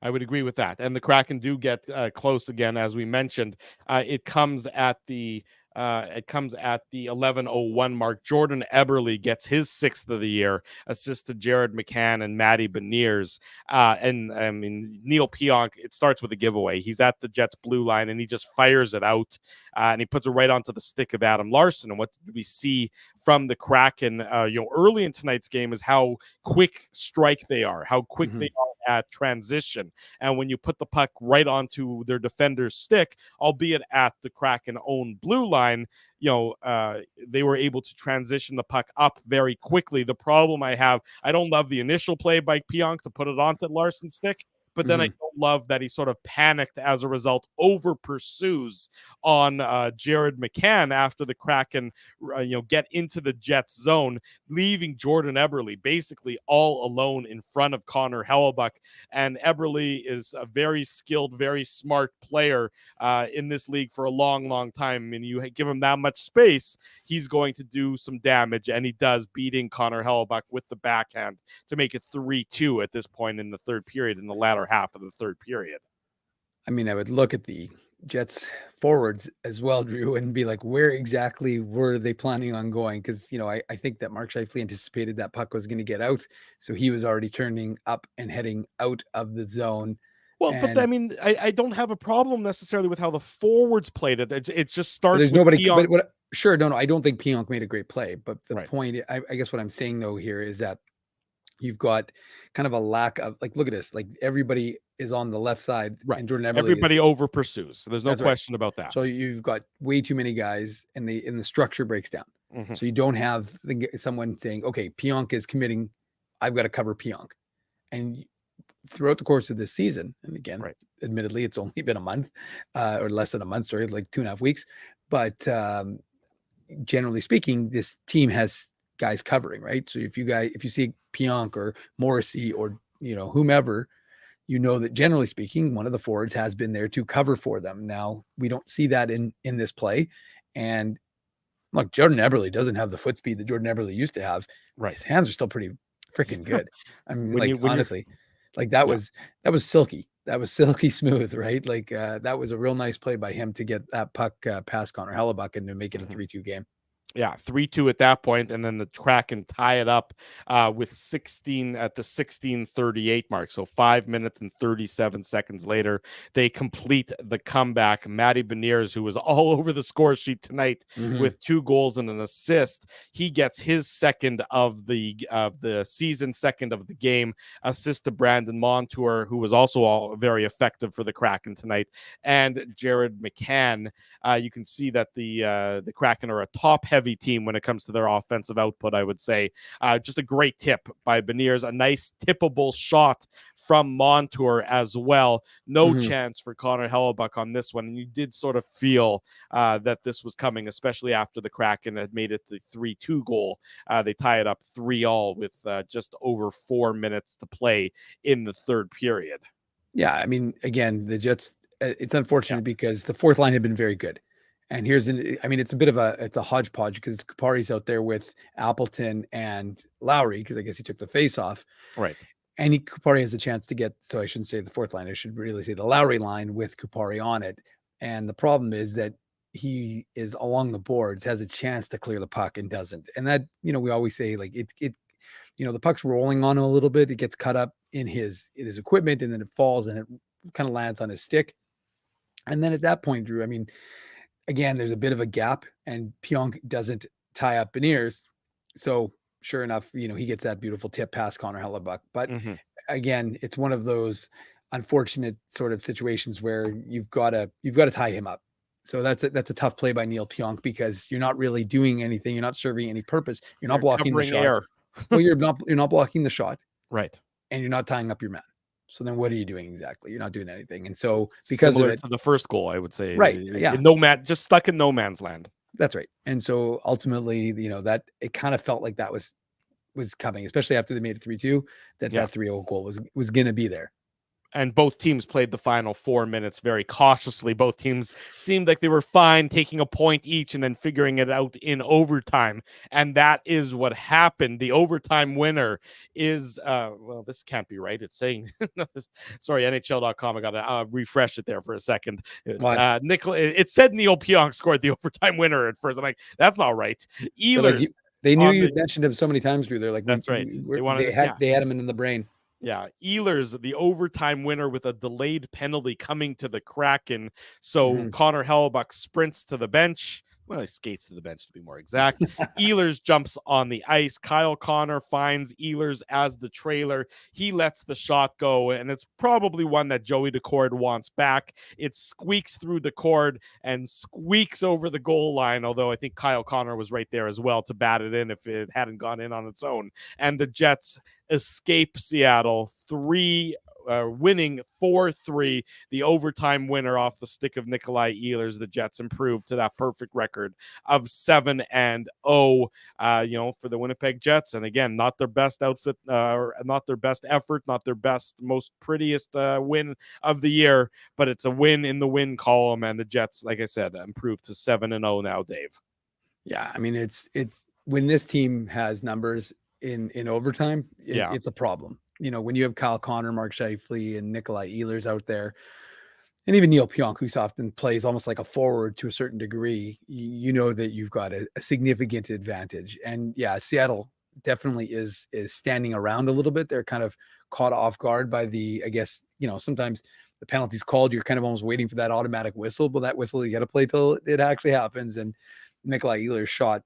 I would agree with that. And the Kraken do get close again, as we mentioned. It comes at the 11:01 mark. Jordan Eberle gets his 6th of the year, assist to Jared McCann and Matty Beniers. And I mean, Neil Pionk, it starts with a giveaway. He's at the Jets blue line and he just fires it out and he puts it right onto the stick of Adam Larson. And what did we see from the Kraken early in tonight's game is how quick strike they are, how quick they are at transition. And when you put the puck right onto their defender's stick, albeit at the Kraken own blue line, they were able to transition the puck up very quickly. The problem I don't love the initial play by Pionk to put it onto Larson's stick, but then I don't love that he sort of panicked as a result, over pursues on Jared McCann after the Kraken, get into the Jets zone, leaving Jordan Eberle basically all alone in front of Connor Hellebuyck. And Eberle is a very skilled, very smart player in this league for a long, long time. I mean, you give him that much space, he's going to do some damage, and he does, beating Connor Hellebuyck with the backhand to make it 3-2 at this point in the third period, in the latter half of the third period. I mean, I would look at the Jets forwards as well, Drew, and be like, where exactly were they planning on going? Because, I think that Mark Scheifele anticipated that puck was going to get out. So he was already turning up and heading out of the zone. Well, but I mean, I don't have a problem necessarily with how the forwards played it. It just starts. There's with nobody. Pionk. But Sure. No, I don't think Pionk made a great play, but the Right. point, I guess what I'm saying though here is that you've got kind of a lack of, like, look at this, like everybody is on the left side Right. and Jordan Eberle Everybody over pursues. So there's no that's right. question about that. So you've got way too many guys and the structure breaks down. Mhm. So you don't have someone saying, okay, Pionk is committing, I've got to cover Pionk. And throughout the course of this season, and again, Right. admittedly, it's only been a month or less than a month, sorry, like 2.5 weeks. But generally speaking, this team has guys covering, right? So if you see Pionk or Morrissey or, whomever, that generally speaking, one of the forwards has been there to cover for them. Now we don't see that in this play. And look, Jordan Eberle doesn't have the foot speed that Jordan Eberle used to have. Right. His hands are still pretty freaking good. I mean, When honestly, like that was silky. That was silky smooth, right? Like that was a real nice play by him to get that puck past Connor Hellebuck and to make it a 3-2 game. Yeah, 3-2 at that point, and then the Kraken tie it up with 16 at the 16:38 mark. So 5 minutes and 37 seconds later, they complete the comeback. Matty Beniers, who was all over the score sheet tonight with 2 goals and an assist, he gets his second of the season, second of the game, assist to Brandon Montour, who was also all very effective for the Kraken tonight, and Jared McCann. You can see that the Kraken are a top-heavy team when it comes to their offensive output, I would say. Just a great tip by Beniers, a nice tippable shot from Montour as well. No chance for Connor Hellebuck on this one, and you did sort of feel that this was coming, especially after the Kraken had made it the 3-2 goal. They tie it up 3-3 with just over 4 minutes to play in the third period. Yeah, I mean, again, the Jets, it's unfortunate because the fourth line had been very good. And it's a bit of it's a hodgepodge because Kupari's out there with Appleton and Lowry, because I guess he took the face off. Right. And Kupari has a chance to get, so I shouldn't say the fourth line, I should really say the Lowry line with Kupari on it. And the problem is that he is along the boards, has a chance to clear the puck and doesn't. And that, we always say like the puck's rolling on him a little bit. It gets cut up in his equipment and then it falls and it kind of lands on his stick. And then at that point, Drew, I mean, again, there's a bit of a gap and Pionk doesn't tie up Beniers. So sure enough, he gets that beautiful tip past Connor Hellebuck. But again, it's one of those unfortunate sort of situations where you've got to tie him up. So that's a tough play by Neil Pionk because you're not really doing anything. You're not serving any purpose. You're not blocking the shot. Well, you're not blocking the shot. Right. And you're not tying up your man. So then what are you doing exactly? You're not doing anything. And so because similar of it, to the first goal, I would say, right. Yeah. Just stuck in no man's land. That's right. And so ultimately, that it kind of felt like that was coming, especially after they made it 3-2, that 3-0 goal was going to be there. And both teams played the final 4 minutes very cautiously. Both teams seemed like they were fine, taking a point each and then figuring it out in overtime. And that is what happened. The overtime winner is, this can't be right. It's saying, sorry, NHL.com. I got to refresh it there for a second. It said Neil Pionk scored the overtime winner at first. I'm like, that's not right. Ehlers. They knew you mentioned him so many times, Drew. They're like, that's right. They had him in the brain. Yeah, Ehlers, the overtime winner with a delayed penalty coming to the Kraken. So Connor Hellebuck sprints to the bench. Well, he skates to the bench to be more exact. Ehlers jumps on the ice. Kyle Connor finds Ehlers as the trailer. He lets the shot go, and it's probably one that Joey Decord wants back. It squeaks through Decord and squeaks over the goal line, although I think Kyle Connor was right there as well to bat it in if it hadn't gone in on its own. And the Jets escape Seattle, winning 4-3, the overtime winner off the stick of Nikolai Ehlers. The Jets improved to that perfect record of 7-0, for the Winnipeg Jets. And again, not their best outfit, not their best effort, not their best, most prettiest win of the year, but it's a win in the win column. And the Jets, like I said, improved to 7-0 now, Dave. Yeah, I mean, it's when this team has numbers in overtime, it's a problem. When you have Kyle Connor, Mark Scheifele, and Nikolai Ehlers out there, and even Neil Pionk, who often plays almost like a forward to a certain degree, you know that you've got a significant advantage. And yeah, Seattle definitely is standing around a little bit. They're kind of caught off guard by sometimes the penalty's called, you're kind of almost waiting for that automatic whistle, but that whistle, you got to play till it actually happens. And Nikolai Ehlers shot,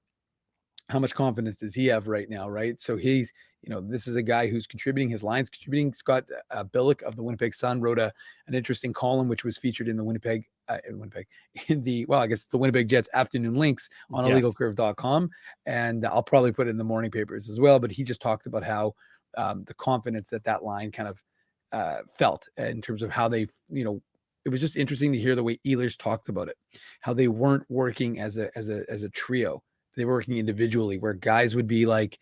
how much confidence does he have right now, right? So he's, this is a guy who's contributing, his line's contributing. Scott Billick of the Winnipeg Sun wrote an interesting column, which was featured in the Winnipeg, I guess it's the Winnipeg Jets Afternoon Links on illegalcurve.com. And I'll probably put it in the morning papers as well. But he just talked about how the confidence that line kind of felt in terms of how they, it was just interesting to hear the way Ehlers talked about it, how they weren't working as a trio. They were working individually, where guys would be like,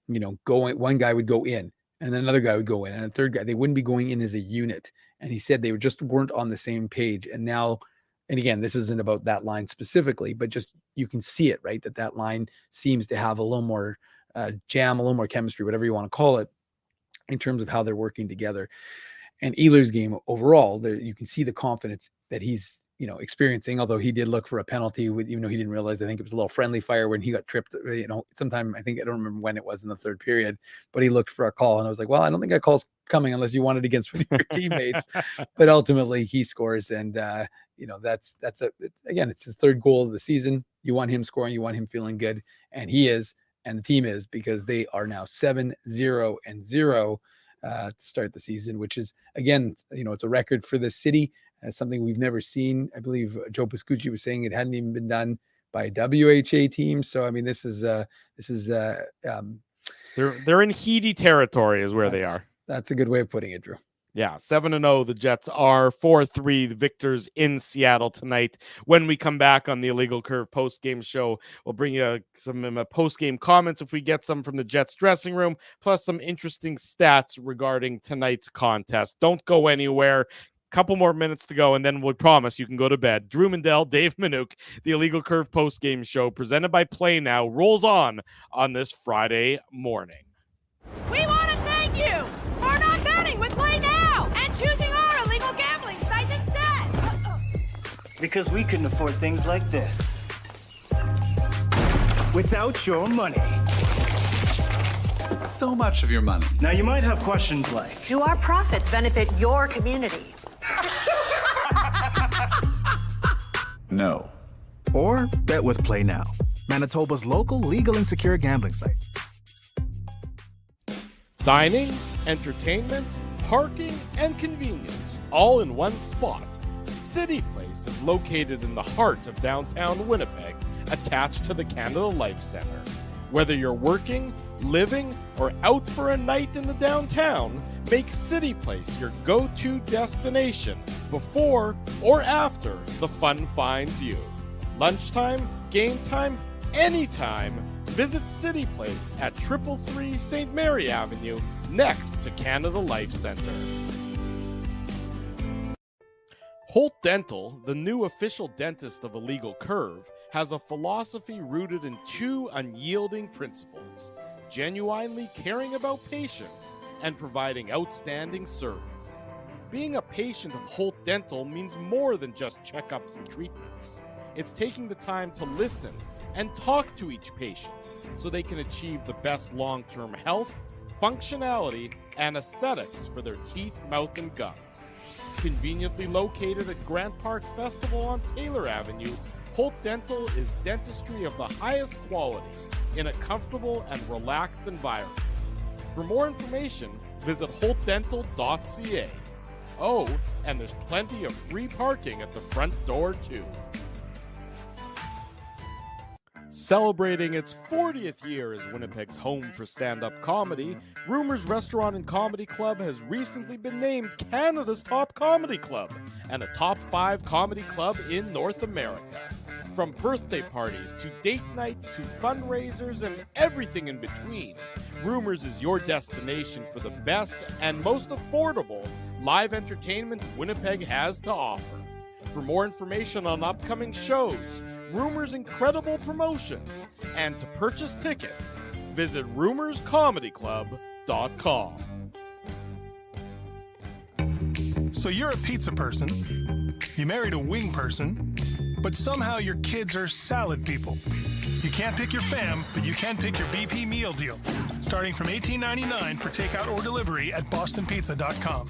one guy would go in and then another guy would go in and a third guy. They wouldn't be going in as a unit. And he said they just weren't on the same page. And now, and again, this isn't about that line specifically, but just you can see it, right? That line seems to have a little more jam, a little more chemistry, whatever you want to call it, in terms of how they're working together. And Ehlers' game overall, you can see the confidence that he's experiencing, although he did look for a penalty, even though he didn't realize. I think it was a little friendly fire when he got tripped, sometime, I don't remember when it was in the third period, but he looked for a call. And I was like, well, I don't think a call's coming unless you want it against one of your teammates. But ultimately he scores. And, again, it's his third goal of the season. You want him scoring, you want him feeling good. And he is, and the team is, because they are now 7-0-0 to start the season, which is, again, it's a record for the city. Something we've never seen. I believe Joe Pascucci was saying it hadn't even been done by a WHA team. So, I mean, this is they're in heady territory is where they are. That's a good way of putting it, Drew. Yeah, 7-0. The Jets are 4-3. The victors in Seattle tonight. When we come back on the Illegal Curve post-game show, we'll bring you some post-game comments if we get some from the Jets dressing room, plus some interesting stats regarding tonight's contest. Don't go anywhere. Couple more minutes to go, and then we promise you can go to bed. Drew Mandel, Dave Manouk, the Illegal Curve post-game show presented by Play Now rolls on this Friday morning. We want to thank you for not betting with Play Now and choosing our illegal gambling site instead. Because we couldn't afford things like this without your money. So much of your money. Now you might have questions like, do our profits benefit your community? No. Or bet with Play Now, Manitoba's local legal and secure gambling site. Dining, entertainment, parking, and convenience, all in one spot. City Place is located in the heart of downtown Winnipeg, attached to the Canada Life Centre. Whether you're working, living, or out for a night in the downtown, make City Place your go-to destination before or after the fun finds you. Lunchtime, game time, anytime, visit City Place at 333 St. Mary Avenue, next to Canada Life Centre. Holt Dental, the new official dentist of Illegal Curve, has a philosophy rooted in two unyielding principles: genuinely caring about patients and providing outstanding service. Being a patient of Holt Dental means more than just checkups and treatments. It's taking the time to listen and talk to each patient so they can achieve the best long-term health, functionality, and aesthetics for their teeth, mouth, and gums. Conveniently located at Grant Park Festival on Taylor Avenue, Holt Dental is dentistry of the highest quality in a comfortable and relaxed environment. For more information, visit holtdental.ca. Oh, and there's plenty of free parking at the front door, too. Celebrating its 40th year as Winnipeg's home for stand-up comedy, Rumors Restaurant and Comedy Club has recently been named Canada's top comedy club and a top 5 comedy club in North America. From birthday parties to date nights to fundraisers and everything in between, Rumors is your destination for the best and most affordable live entertainment Winnipeg has to offer. For more information on upcoming shows, Rumors' incredible promotions, and to purchase tickets, visit rumorscomedyclub.com. So you're a pizza person, you married a wing person, but somehow your kids are salad people. You can't pick your fam, but you can pick your BP meal deal, starting from $18.99 for takeout or delivery at bostonpizza.com.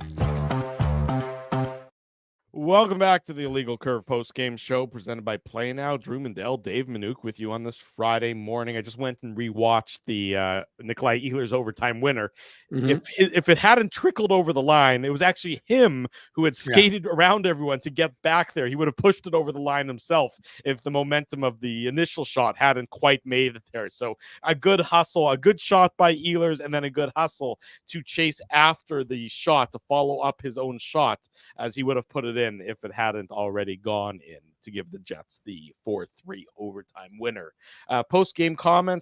Welcome back to the Illegal Curve post-game show presented by Play Now. Drew Mandel, Dave Manouk with you on this Friday morning. I just went and rewatched the Nikolai Ehlers overtime winner. If it hadn't trickled over the line, it was actually him who had skated around everyone to get back there. He would have pushed it over the line himself if the momentum of the initial shot hadn't quite made it there. So a good hustle, a good shot by Ehlers, and then a good hustle to chase after the shot to follow up his own shot, as he would have put it in if it hadn't already gone in to give the Jets the 4-3 overtime winner. Post-game comment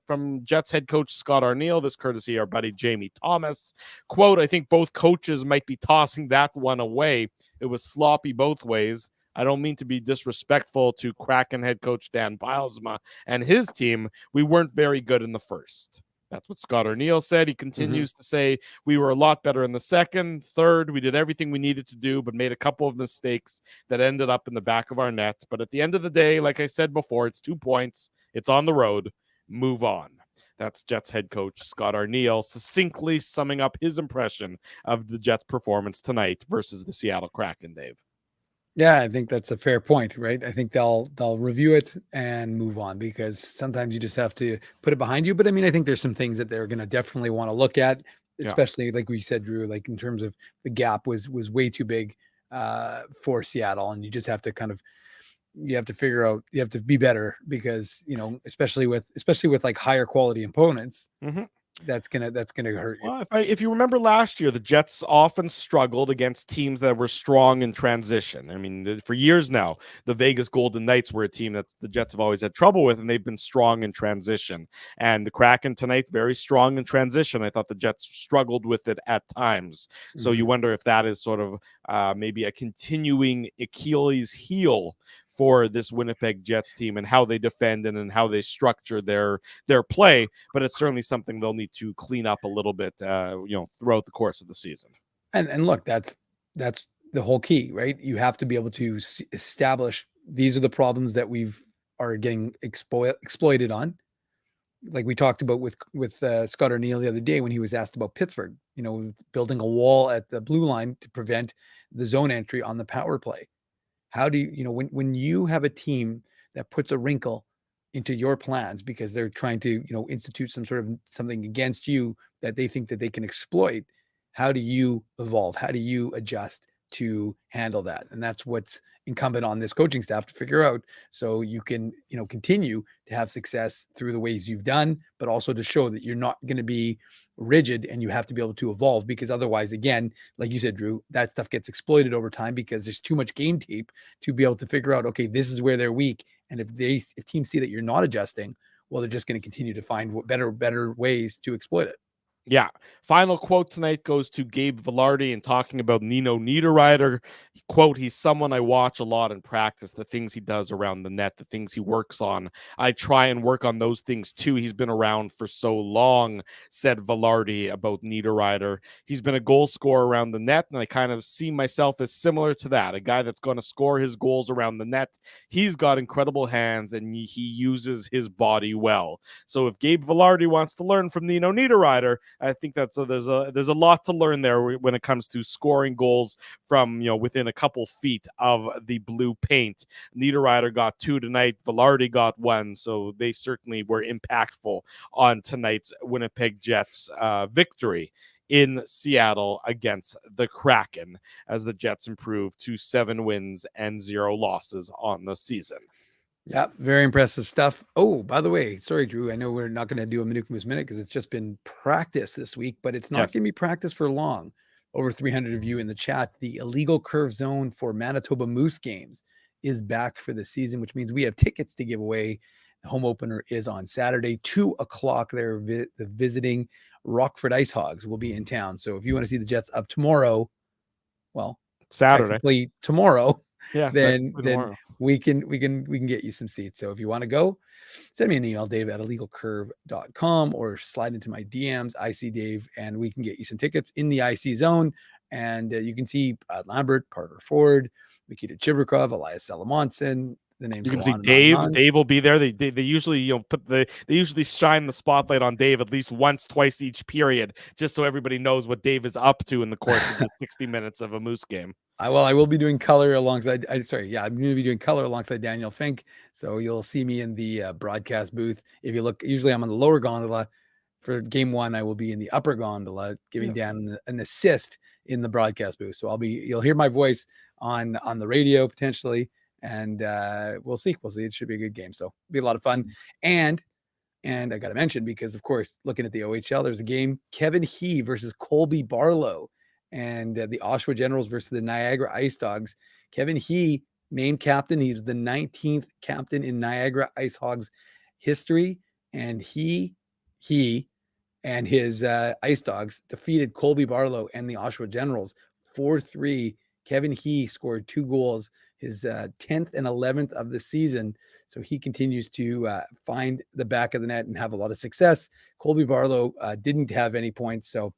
from Jets head coach Scott Arniel, this courtesy our buddy Jamie Thomas. Quote, I think both coaches might be tossing that one away. It was sloppy both ways. I don't mean to be disrespectful to Kraken head coach Dan Bylsma and his team. We weren't very good in the first. That's what Scott Arniel said. He continues to say, we were a lot better in the second, third. We did everything we needed to do, but made a couple of mistakes that ended up in the back of our net. But at the end of the day, like I said before, it's 2 points. It's on the road. Move on. That's Jets head coach Scott Arniel succinctly summing up his impression of the Jets' performance tonight versus the Seattle Kraken, Dave. Yeah, I think that's a fair point, right? I think they'll review it and move on, because sometimes you just have to put it behind you. But I mean, I think there's some things that they're going to definitely want to look at, especially like we said, Drew, like in terms of the gap was way too big for Seattle, and you just have to you have to figure out, you have to be better, because especially with like higher quality opponents. That's gonna hurt you. Well, if you remember last year, the Jets often struggled against teams that were strong in transition. I mean, for years now, the Vegas Golden Knights were a team that the Jets have always had trouble with, and they've been strong in transition. And the Kraken tonight, very strong in transition. I thought the Jets struggled with it at times. So you wonder if that is sort of maybe a continuing Achilles heel for this Winnipeg Jets team, and how they defend and how they structure their play. But it's certainly something they'll need to clean up a little bit, throughout the course of the season. And look, that's the whole key, right? You have to be able to establish these are the problems that are getting exploited on. Like we talked about with Scott Arniel the other day when he was asked about Pittsburgh, building a wall at the blue line to prevent the zone entry on the power play. How do you, when you have a team that puts a wrinkle into your plans because they're trying to, institute some sort of something against you that they think that they can exploit, how do you evolve? How do you adjust to handle that? And that's what's incumbent on this coaching staff to figure out, so you can, continue to have success through the ways you've done, but also to show that you're not going to be rigid and you have to be able to evolve, because otherwise, again, like you said, Drew, that stuff gets exploited over time because there's too much game tape to be able to figure out, okay, this is where they're weak. And if teams see that you're not adjusting, well, they're just going to continue to find better ways to exploit it. Yeah. Final quote tonight goes to Gabe Vilardi and talking about Nino Niederreiter. Quote, he's someone I watch a lot in practice, the things he does around the net, the things he works on. I try and work on those things too. He's been around for so long, said Vilardi about Niederreiter. He's been a goal scorer around the net, and I kind of see myself as similar to that, a guy that's going to score his goals around the net. He's got incredible hands, and he uses his body well. So if Gabe Vilardi wants to learn from Nino Niederreiter, I think that's there's a lot to learn there when it comes to scoring goals from within a couple feet of the blue paint. Niederreiter got 2 tonight. Vilardi got 1, so they certainly were impactful on tonight's Winnipeg Jets victory in Seattle against the Kraken, as the Jets improve to 7 wins and 0 losses on the season. Yeah, very impressive stuff. Oh, by the way, sorry, Drew, I know we're not going to do a Manouk Moose Minute because it's just been practice this week, but it's not going to be practice for long. Over 300 of you in the chat. The Illegal Curve Zone for Manitoba Moose games is back for the season, which means we have tickets to give away. The home opener is on Saturday, 2:00. They're the visiting Rockford Ice Hogs will be in town. So if you want to see the Jets up tomorrow, well, Saturday, tomorrow, yeah, then we can get you some seats. So if you want to go, send me an email, dave@illegalcurve.com, or slide into my DMs, IC Dave, and we can get you some tickets in the IC zone. And you can see Lambert, Parker Ford, Nikita Chibrikov, Elias Salamonson. The names you can see Dave. Dave will be there. They usually they usually shine the spotlight on Dave at least once, twice each period, just so everybody knows what Dave is up to in the course of the 60 minutes of a Moose game. I will be doing color alongside. I'm going to be doing color alongside Daniel Fink. So you'll see me in the broadcast booth. If you look, usually I'm on the lower gondola. For game one, I will be in the upper gondola, giving Dan an assist in the broadcast booth. So you'll hear my voice on the radio potentially, and we'll see. It should be a good game. So it'll be a lot of fun. And I got to mention, because of course, looking at the OHL, there's a game, Kevin He versus Colby Barlow, and the Oshawa Generals versus the Niagara Ice Dogs. Kevin He, named captain. He's the 19th captain in Niagara Ice Hogs history. And he and his Ice Dogs defeated Colby Barlow and the Oshawa Generals 4-3. Kevin He scored 2 goals, his 10th and 11th of the season. So he continues to find the back of the net and have a lot of success. Colby Barlow didn't have any points. So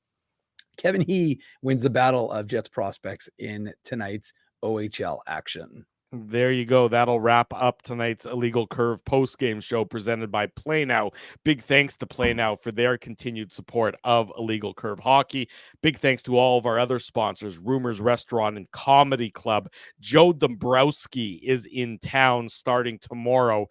Kevin He wins the battle of Jets prospects in tonight's OHL action. There you go. That'll wrap up tonight's Illegal Curve post-game show presented by Play Now. Big thanks to Play Now for their continued support of Illegal Curve hockey. Big thanks to all of our other sponsors, Rumors Restaurant and Comedy Club. Joe Dombrowski is in town starting tomorrow.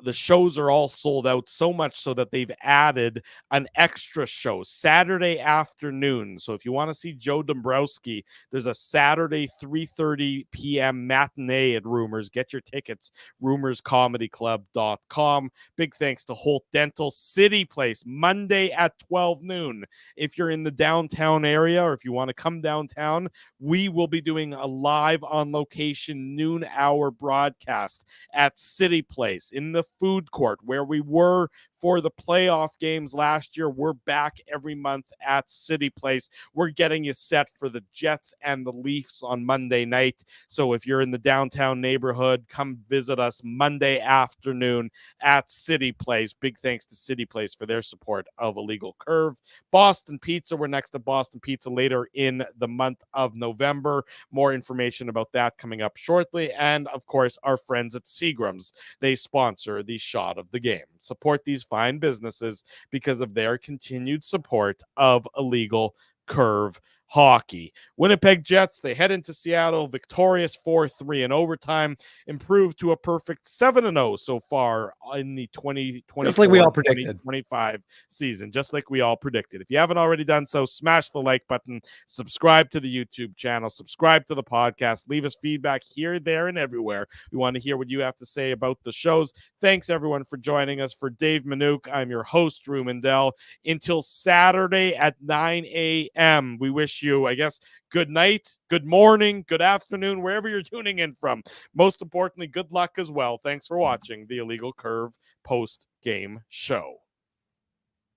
The shows are all sold out, so much so that they've added an extra show Saturday afternoon. So if you want to see Joe Dombrowski, there's a Saturday 3:30 p.m. matinee at Rumors. Get your tickets, rumorscomedyclub.com. Big thanks to Holt Dental, City Place, Monday at 12 noon. If you're in the downtown area, or if you want to come downtown, we will be doing a live on location noon hour broadcast at City Place in the food court where we were for the playoff games last year. We're back every month at City Place. We're getting you set for the Jets and the Leafs on Monday night. So if you're in the downtown neighborhood, come visit us Monday afternoon at City Place. Big thanks to City Place for their support of Illegal Curve. Boston Pizza. We're next to Boston Pizza later in the month of November. More information about that coming up shortly. And of course, our friends at Seagram's. They sponsor the shot of the game. Support these fine businesses because of their continued support of Illegal Curve hockey. Winnipeg Jets, they head into Seattle victorious 4-3 in overtime, improved to a perfect 7-0 so far in the 2024 just like we all predicted 2025 season, just like we all predicted. If you haven't already done so, smash the like button, subscribe to the YouTube channel, subscribe to the podcast, leave us feedback here, there, and everywhere. We want to hear what you have to say about the shows. Thanks everyone for joining us. For Dave Manouk, I'm your host, Drew Mandel. Until Saturday at 9 a.m., we wish you, I guess, good night, good morning, good afternoon, wherever you're tuning in from. Most importantly, good luck as well. Thanks for watching the Illegal Curve post-game show.